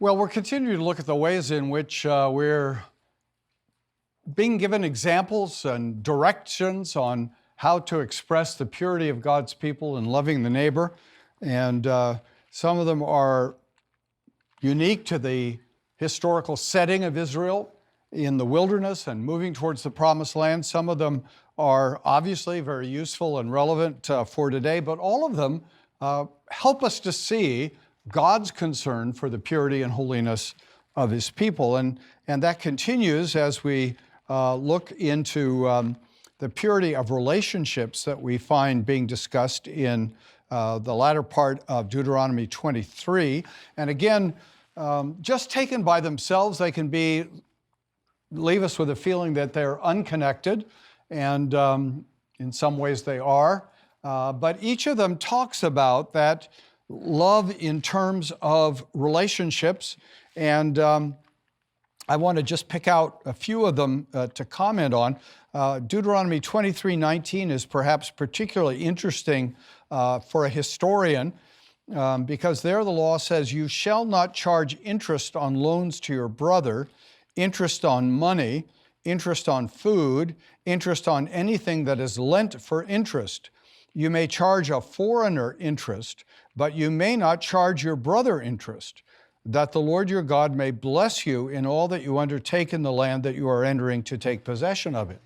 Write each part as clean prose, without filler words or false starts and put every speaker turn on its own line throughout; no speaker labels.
Well, we're continuing to look at the ways in which we're being given examples and directions on how to express the purity of God's people and loving the neighbor. And some of them are unique to the historical setting of Israel in the wilderness and moving towards the promised land. Some of them are obviously very useful and relevant for today, but all of them help us to see God's concern for the purity and holiness of His people. And that continues as we look into the purity of relationships that we find being discussed in the latter part of Deuteronomy 23. And again, just taken by themselves, they can leave us with a feeling that they're unconnected, and in some ways they are. But each of them talks about that love in terms of relationships, and I want to just pick out a few of them to comment on. Deuteronomy 23:19 is perhaps particularly interesting for a historian because there the law says, "You shall not charge interest on loans to your brother, interest on money, interest on food, interest on anything that is lent for interest. You may charge a foreigner interest, but you may not charge your brother interest, that the Lord your God may bless you in all that you undertake in the land that you are entering to take possession of it."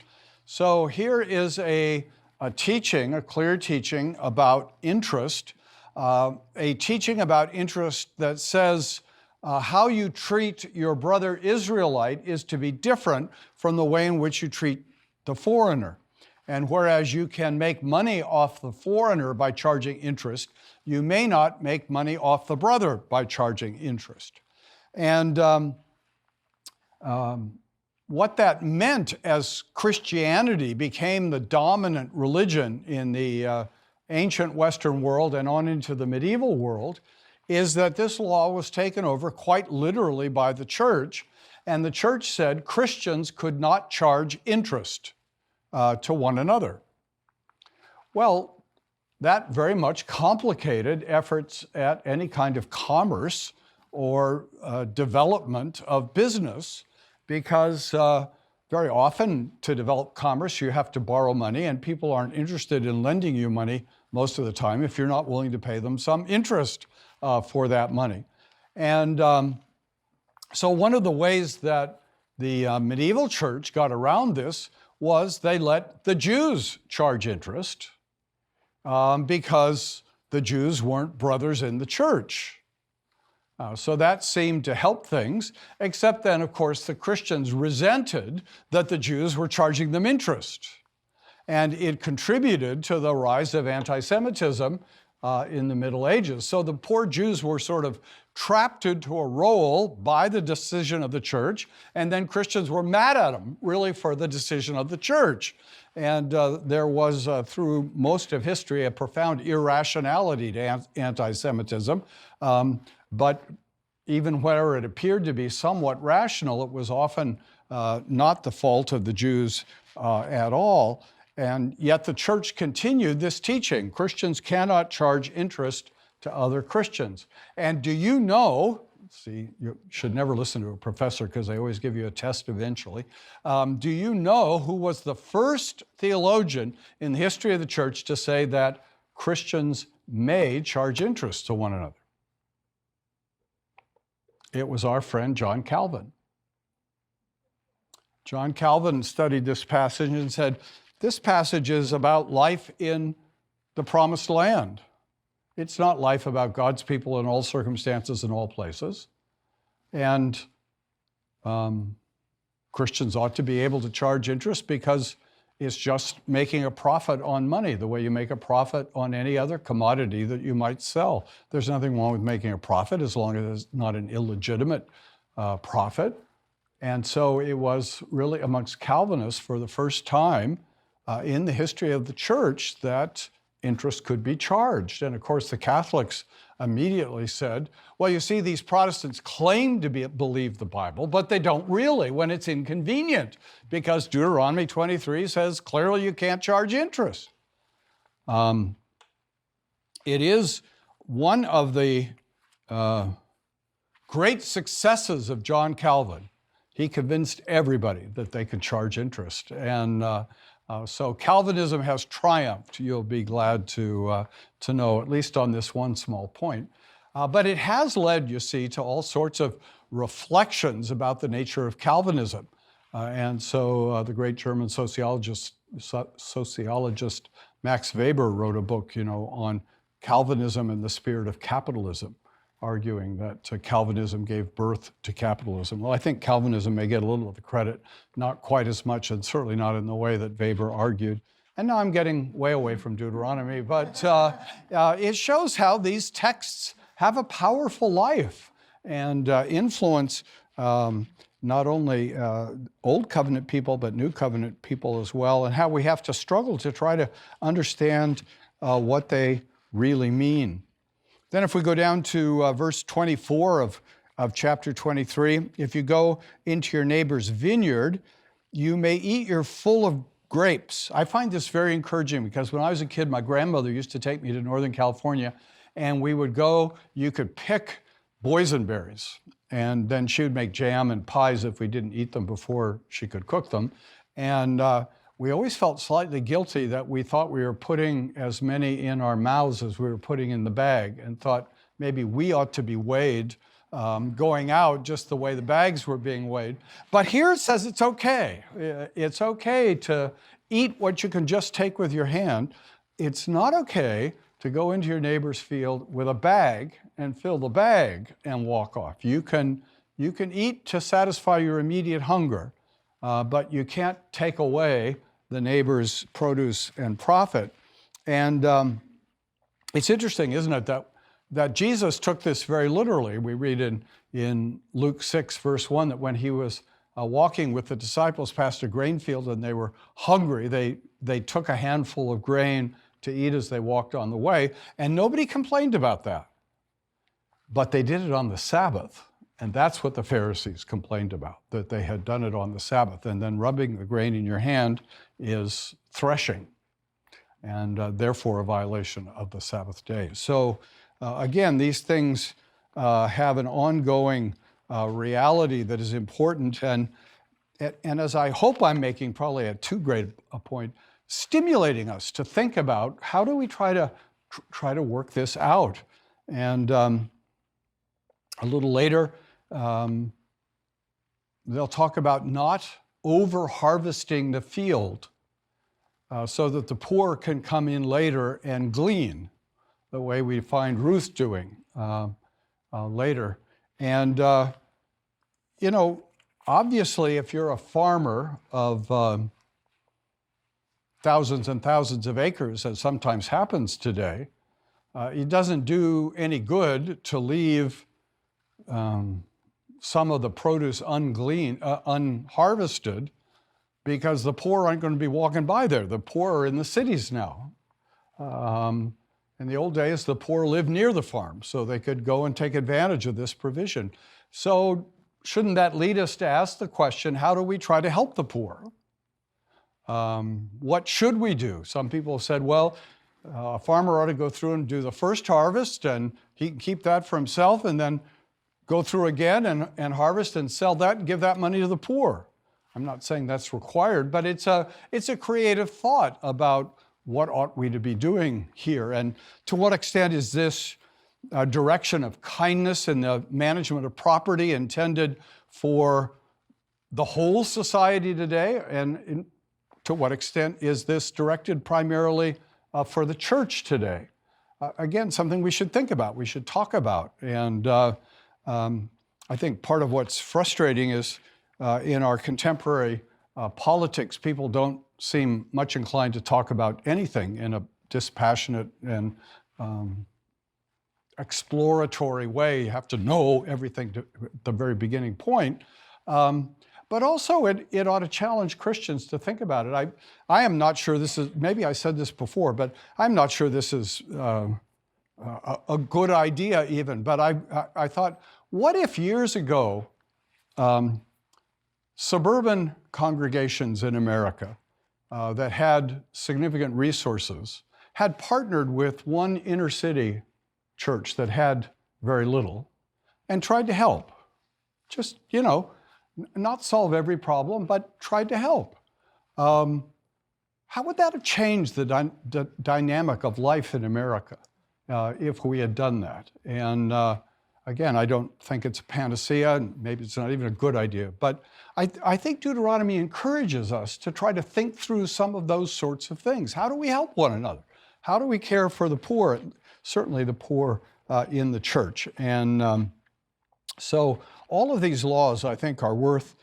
So here is a teaching, a clear teaching about interest, a teaching about interest that says how you treat your brother Israelite is to be different from the way in which you treat the foreigner. And whereas you can make money off the foreigner by charging interest, you may not make money off the brother by charging interest. And what that meant as Christianity became the dominant religion in the ancient Western world and on into the medieval world is that this law was taken over quite literally by the church. And the church said Christians could not charge interest to one another. Well, that very much complicated efforts at any kind of commerce or development of business, because very often to develop commerce you have to borrow money, and people aren't interested in lending you money most of the time if you're not willing to pay them some interest for that money. And so one of the ways that the medieval church got around this was they let the Jews charge interest because the Jews weren't brothers in the church. So that seemed to help things, except then, of course, the Christians resented that the Jews were charging them interest. And it contributed to the rise of anti-Semitism in the Middle Ages. So the poor Jews were sort of trapped into a role by the decision of the church, and then Christians were mad at them, really, for the decision of the church. And there was, through most of history, a profound irrationality to anti-Semitism. But even where it appeared to be somewhat rational, it was often not the fault of the Jews at all. And yet the church continued this teaching. Christians cannot charge interest to other Christians. And do you know, see, you should never listen to a professor because they always give you a test eventually. Do you know who was the first theologian in the history of the church to say that Christians may charge interest to one another? It was our friend John Calvin. John Calvin studied this passage and said, this passage is about life in the promised land. It's not life about God's people in all circumstances and all places. And Christians ought to be able to charge interest because it's just making a profit on money, the way you make a profit on any other commodity that you might sell. There's nothing wrong with making a profit as long as it's not an illegitimate profit. And so it was really amongst Calvinists for the first time in the history of the church that interest could be charged. And of course, the Catholics immediately said, well, you see, these Protestants claim to believe the Bible, but they don't really when it's inconvenient, because Deuteronomy 23 says clearly you can't charge interest. It is one of the great successes of John Calvin, he convinced everybody that they could charge interest. And so Calvinism has triumphed, you'll be glad to know, at least on this one small point. But it has led, you see, to all sorts of reflections about the nature of Calvinism. And so the great German sociologist Max Weber wrote a book, on Calvinism and the spirit of capitalism, arguing that Calvinism gave birth to capitalism. Well, I think Calvinism may get a little of the credit, not quite as much, and certainly not in the way that Weber argued. And now I'm getting way away from Deuteronomy, but it shows how these texts have a powerful life and influence not only Old Covenant people, but New Covenant people as well, and how we have to struggle to try to understand what they really mean. Then if we go down to verse 24 of chapter 23, if you go into your neighbor's vineyard, you may eat your full of grapes. I find this very encouraging because when I was a kid, my grandmother used to take me to Northern California, and we would go, you could pick boysenberries, and then she would make jam and pies if we didn't eat them before she could cook them. And we always felt slightly guilty that we thought we were putting as many in our mouths as we were putting in the bag, and thought maybe we ought to be weighed going out just the way the bags were being weighed. But here it says it's okay. It's okay to eat what you can just take with your hand. It's not okay to go into your neighbor's field with a bag and fill the bag and walk off. You can eat to satisfy your immediate hunger, but you can't take away the neighbor's produce and profit. And it's interesting, isn't it, that Jesus took this very literally. We read in Luke 6, verse 1, that when he was walking with the disciples past a grain field and they were hungry, they took a handful of grain to eat as they walked on the way, and nobody complained about that. But they did it on the Sabbath, and that's what the Pharisees complained about, that they had done it on the Sabbath, and then rubbing the grain in your hand is threshing, and therefore a violation of the Sabbath day. So again, these things have an ongoing reality that is important, and as I hope I'm making probably at too great a point, stimulating us to think about how do we try to work this out. And a little later, they'll talk about not over-harvesting the field so that the poor can come in later and glean, the way we find Ruth doing later. And, obviously, if you're a farmer of thousands and thousands of acres, as sometimes happens today, it doesn't do any good to leave some of the produce unharvested, because the poor aren't going to be walking by there. The poor are in the cities now. In the old days, the poor lived near the farm, so they could go and take advantage of this provision. So shouldn't that lead us to ask the question, how do we try to help the poor? What should we do? Some people have said, well, a farmer ought to go through and do the first harvest, and he can keep that for himself, and then go through again and harvest and sell that and give that money to the poor. I'm not saying that's required, but it's a creative thought about what ought we to be doing here, and to what extent is this a direction of kindness in the management of property intended for the whole society today, and to what extent is this directed primarily for the church today? Again, something we should think about, we should talk about. And I think part of what's frustrating is in our contemporary politics, people don't seem much inclined to talk about anything in a dispassionate and exploratory way. You have to know everything to the very beginning point. But also it ought to challenge Christians to think about it. I am not sure this is, maybe I said this before, but I'm not sure this is a good idea even. But I thought, what if years ago, suburban congregations in America that had significant resources had partnered with one inner city church that had very little, and tried to help. Just, not solve every problem, but tried to help. How would that have changed the dynamic of life in America if we had done that? And again, I don't think it's a panacea, and maybe it's not even a good idea, but I think Deuteronomy encourages us to try to think through some of those sorts of things. How do we help one another? How do we care for the poor, certainly the poor in the church? And so all of these laws, I think, are worth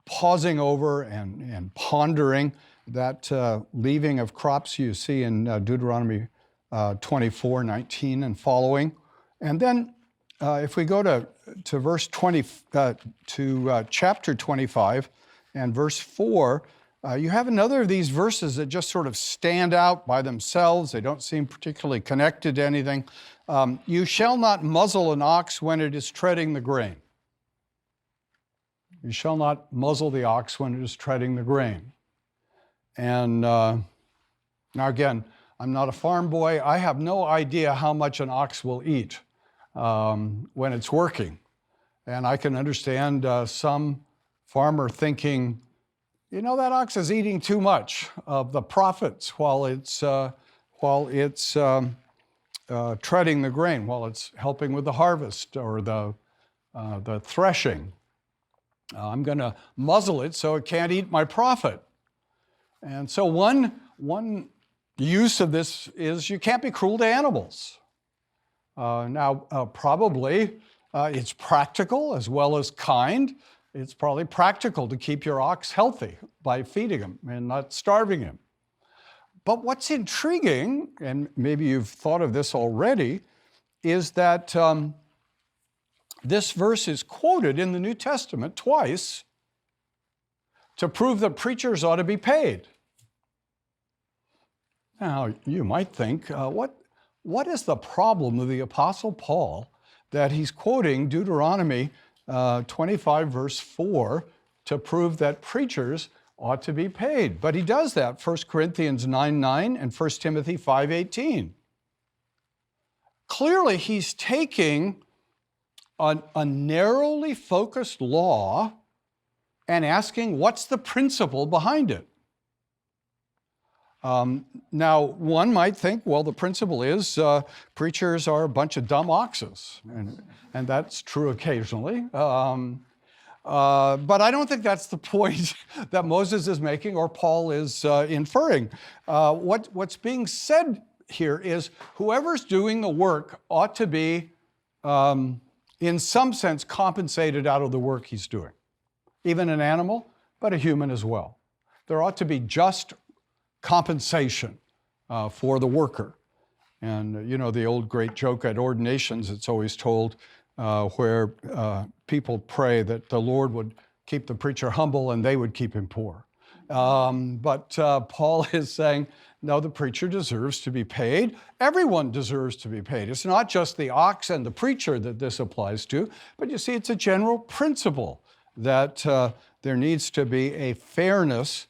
pausing over and pondering. That leaving of crops you see in Deuteronomy 24:19 and following. And then if we go to verse 20, chapter 25 and verse 4, you have another of these verses that just sort of stand out by themselves. They don't seem particularly connected to anything. You shall not muzzle an ox when it is treading the grain. You shall not muzzle the ox when it is treading the grain. And now again, I'm not a farm boy. I have no idea how much an ox will eat when it's working. And I can understand some farmer thinking, that ox is eating too much of the profits while it's treading the grain, while it's helping with the harvest or the threshing. I'm going to muzzle it so it can't eat my profit. And so one use of this is you can't be cruel to animals. Probably it's practical as well as kind. It's probably practical to keep your ox healthy by feeding him and not starving him. But what's intriguing, and maybe you've thought of this already, is that this verse is quoted in the New Testament twice to prove that preachers ought to be paid. Now, you might think, what is the problem with the Apostle Paul that he's quoting Deuteronomy 25, verse 4, to prove that preachers ought to be paid? But he does that, 1 Corinthians 9:9 and 1 Timothy 5:18. Clearly, he's taking a narrowly focused law and asking, what's the principle behind it? Now, one might think, well, the principle is preachers are a bunch of dumb oxes, and that's true occasionally. But I don't think that's the point that Moses is making or Paul is inferring. What's being said here is whoever's doing the work ought to be, in some sense, compensated out of the work he's doing. Even an animal, but a human as well. There ought to be just compensation for the worker. And the old great joke at ordinations, it's always told, where people pray that the Lord would keep the preacher humble and they would keep him poor. But Paul is saying, no, the preacher deserves to be paid. Everyone deserves to be paid. It's not just the ox and the preacher that this applies to, but you see, it's a general principle that there needs to be a fairness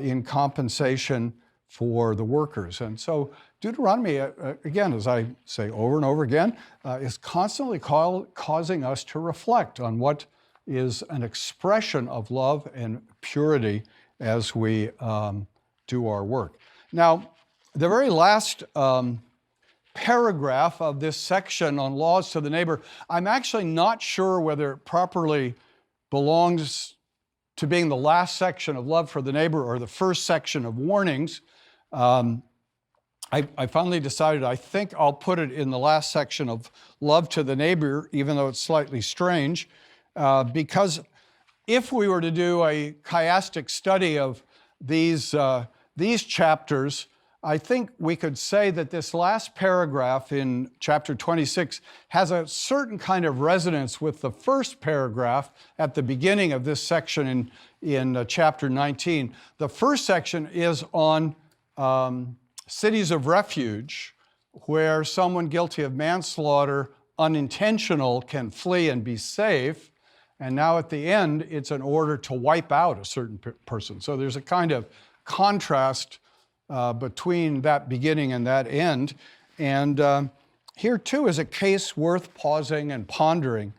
in compensation for the workers. And so Deuteronomy, again, as I say over and over again, is constantly causing us to reflect on what is an expression of love and purity as we do our work. Now, the very last paragraph of this section on laws to the neighbor, I'm actually not sure whether it properly belongs to being the last section of love for the neighbor or the first section of warnings. I finally decided I think I'll put it in the last section of love to the neighbor, even though it's slightly strange, because if we were to do a chiastic study of these chapters, I think we could say that this last paragraph in chapter 26 has a certain kind of resonance with the first paragraph at the beginning of this section in chapter 19. The first section is on cities of refuge, where someone guilty of manslaughter, unintentional, can flee and be safe. And now at the end, it's an order to wipe out a certain person. So there's a kind of contrast between that beginning and that end. And here too is a case worth pausing and pondering.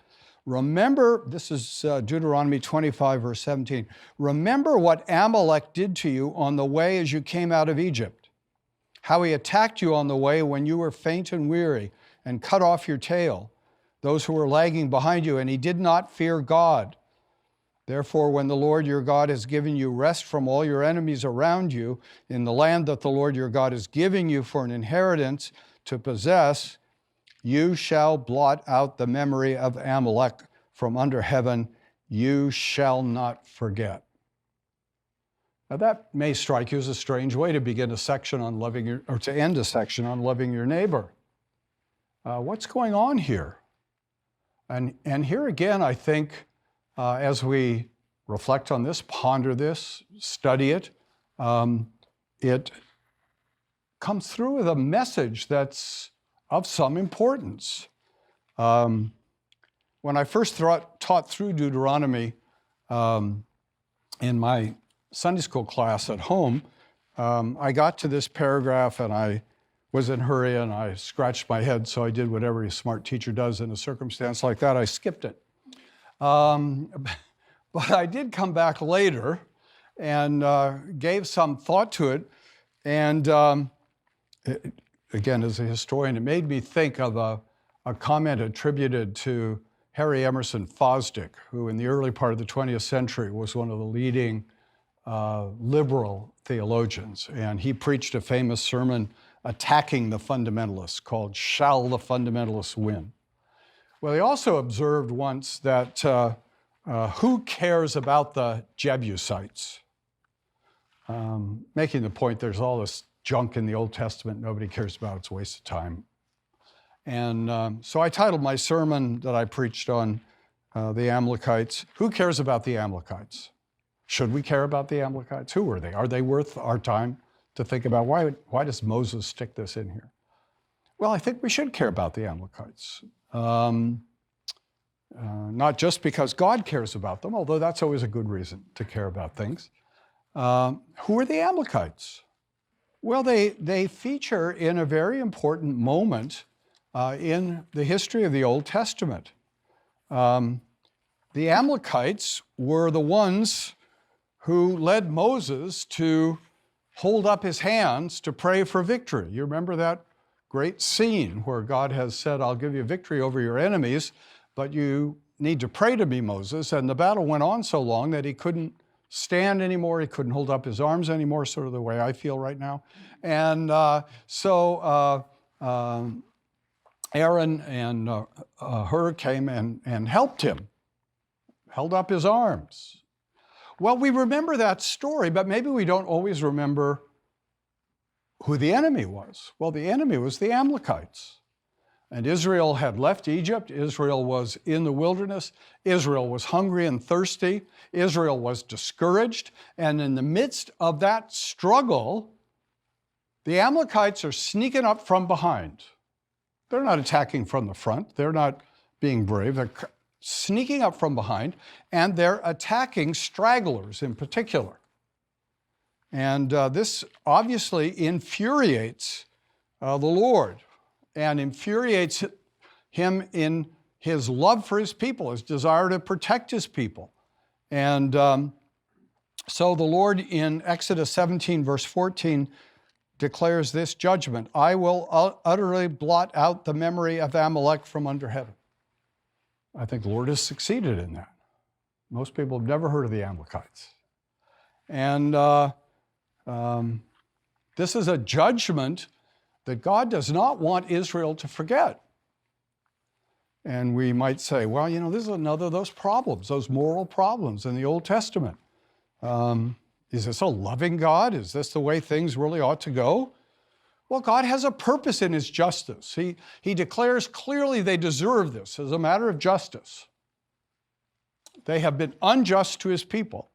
Remember, this is Deuteronomy 25, verse 17. Remember what Amalek did to you on the way as you came out of Egypt, how he attacked you on the way when you were faint and weary and cut off your tail, those who were lagging behind you, and he did not fear God. Therefore, when the Lord your God has given you rest from all your enemies around you in the land that the Lord your God is giving you for an inheritance to possess, you shall blot out the memory of Amalek from under heaven. You shall not forget. Now that may strike you as a strange way to begin a section on loving your, or to end a section on loving your neighbor. What's going on here? And here again, I think, as we reflect on this, ponder this, study it, it comes through with a message that's of some importance. When I first taught through Deuteronomy in my Sunday school class at home, I got to this paragraph and I was in a hurry and I scratched my head, so I did what every smart teacher does in a circumstance like that. I skipped it. But I did come back later and gave some thought to it. And again, as a historian, it made me think of a comment attributed to Harry Emerson Fosdick, who in the early part of the 20th century was one of the leading liberal theologians. And he preached a famous sermon attacking the fundamentalists called "Shall the Fundamentalists Win?" Well, he also observed once that who cares about the Jebusites? Making the point there's all this junk in the Old Testament nobody cares about, it's a waste of time. And so I titled my sermon that I preached on the Amalekites, Who Cares About the Amalekites? Should we care about the Amalekites? Who are they? Are they worth our time to think about? Why does Moses stick this in here? Well, I think we should care about the Amalekites. Not just because God cares about them, although that's always a good reason to care about things. Who are the Amalekites? Well, they feature in a very important moment in the history of the Old Testament. The Amalekites were the ones who led Moses to hold up his hands to pray for victory. You remember that great scene where God has said, I'll give you victory over your enemies, but you need to pray to me, Moses. And the battle went on so long that he couldn't stand anymore. He couldn't hold up his arms anymore, sort of the way I feel right now. And so Aaron and Hur came and helped him, held up his arms. Well, we remember that story, but maybe we don't always remember who the enemy was. Well, the enemy was the Amalekites. And Israel had left Egypt. Israel was in the wilderness. Israel was hungry and thirsty. Israel was discouraged. And in the midst of that struggle, the Amalekites are sneaking up from behind. They're not attacking from the front. They're not being brave. They're sneaking up from behind, and they're attacking stragglers in particular. And this obviously infuriates the Lord and infuriates him in his love for his people, his desire to protect his people. And so the Lord in Exodus 17, verse 14, declares this judgment: I will utterly blot out the memory of Amalek from under heaven. I think the Lord has succeeded in that. Most people have never heard of the Amalekites. And this is a judgment that God does not want Israel to forget. And we might say, well, you know, this is another of those problems, those moral problems in the Old Testament. Is this a loving God? Is this the way things really ought to go? Well, God has a purpose in his justice. He declares clearly they deserve this as a matter of justice. They have been unjust to his people.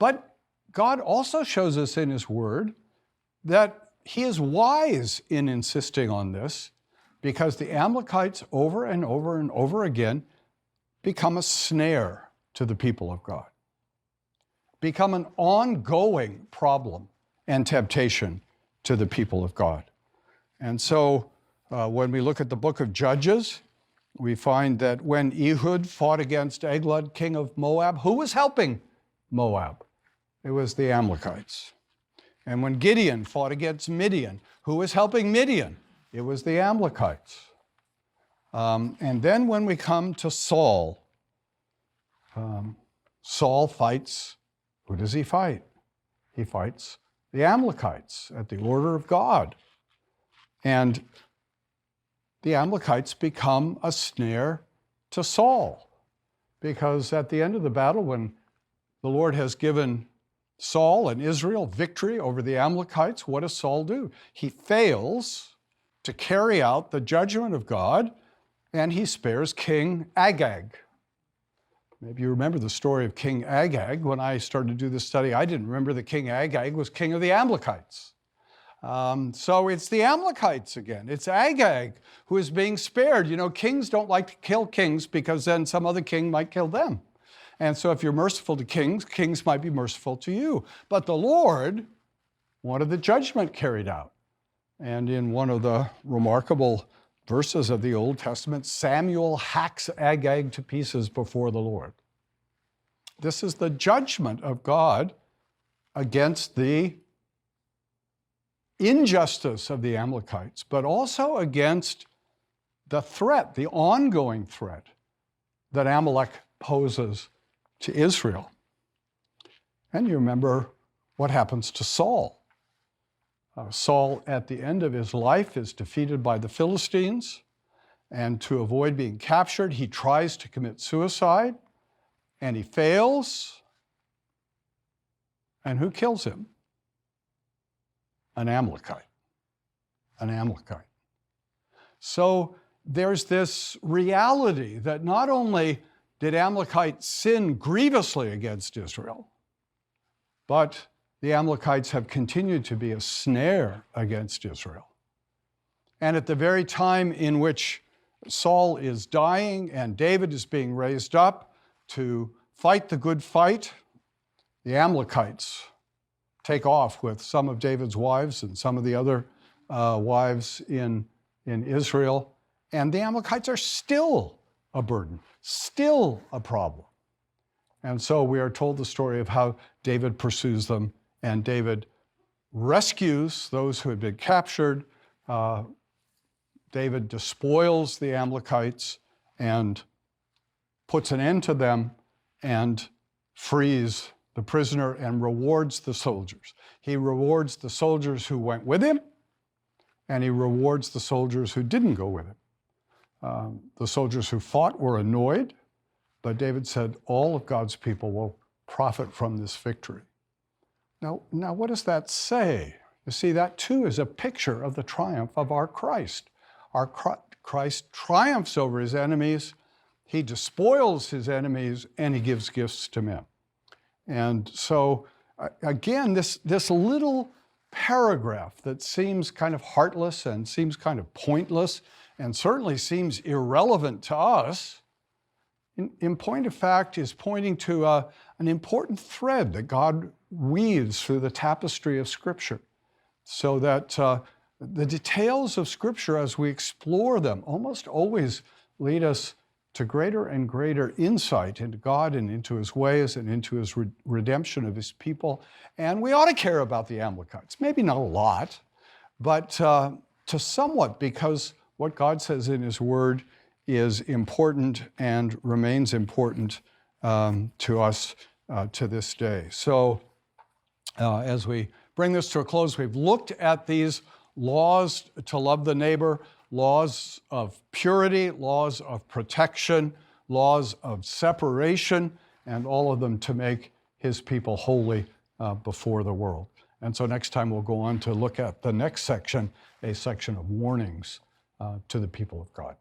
But God also shows us in his word that he is wise in insisting on this, because the Amalekites over and over and over again become a snare to the people of God, become an ongoing problem and temptation to the people of God. And so When we look at the book of Judges, we find that when Ehud fought against Eglon, king of Moab, who was helping Moab? It was the Amalekites. And when Gideon fought against Midian, who was helping Midian? It was the Amalekites. And then when we come to Saul, Saul fights, who does he fight? He fights the Amalekites at the order of God. And the Amalekites become a snare to Saul, because at the end of the battle, when the Lord has given Saul and Israel victory over the Amalekites, what does Saul do? He fails to carry out the judgment of God, and he spares King Agag. Maybe you remember the story of King Agag. When I started to do this study, I didn't remember that King Agag was king of the Amalekites. So it's the Amalekites again. It's Agag who is being spared. You know, kings don't like to kill kings because then some other king might kill them. And so if you're merciful to kings, kings might be merciful to you. But the Lord wanted the judgment carried out. And in one of the remarkable verses of the Old Testament, Samuel hacks Agag to pieces before the Lord. This is the judgment of God against the injustice of the Amalekites, but also against the threat, the ongoing threat that Amalek poses to Israel. And you remember what happens to Saul. Saul, at the end of his life, is defeated by the Philistines, and to avoid being captured, he tries to commit suicide, and he fails. And who kills him? An Amalekite. An Amalekite. So there's this reality that not only did Amalekites sin grievously against Israel, but the Amalekites have continued to be a snare against Israel. And at the very time in which Saul is dying and David is being raised up to fight the good fight, the Amalekites take off with some of David's wives and some of the other wives in Israel. And the Amalekites are still a burden, still a problem. And so we are told the story of how David pursues them, and David rescues those who had been captured. David despoils the Amalekites and puts an end to them and frees the prisoner and rewards the soldiers. He rewards the soldiers who went with him, and he rewards the soldiers who didn't go with him. The soldiers who fought were annoyed, but David said, all of God's people will profit from this victory. Now, what does that say? You see, that too is a picture of the triumph of our Christ. Our Christ triumphs over his enemies, he despoils his enemies, and he gives gifts to men. And so, again, this little paragraph that seems kind of heartless and seems kind of pointless and certainly seems irrelevant to us, in point of fact, is pointing to an important thread that God weaves through the tapestry of Scripture, so that the details of Scripture, as we explore them, almost always lead us to greater and greater insight into God and into his ways and into his redemption of his people. And we ought to care about the Amalekites. Maybe not a lot, but to somewhat, because what God says in his word is important and remains important to us to this day. So as we bring this to a close, we've looked at these laws to love the neighbor, laws of purity, laws of protection, laws of separation, and all of them to make his people holy before the world. And so next time we'll go on to look at the next section, a section of warnings to the people of God.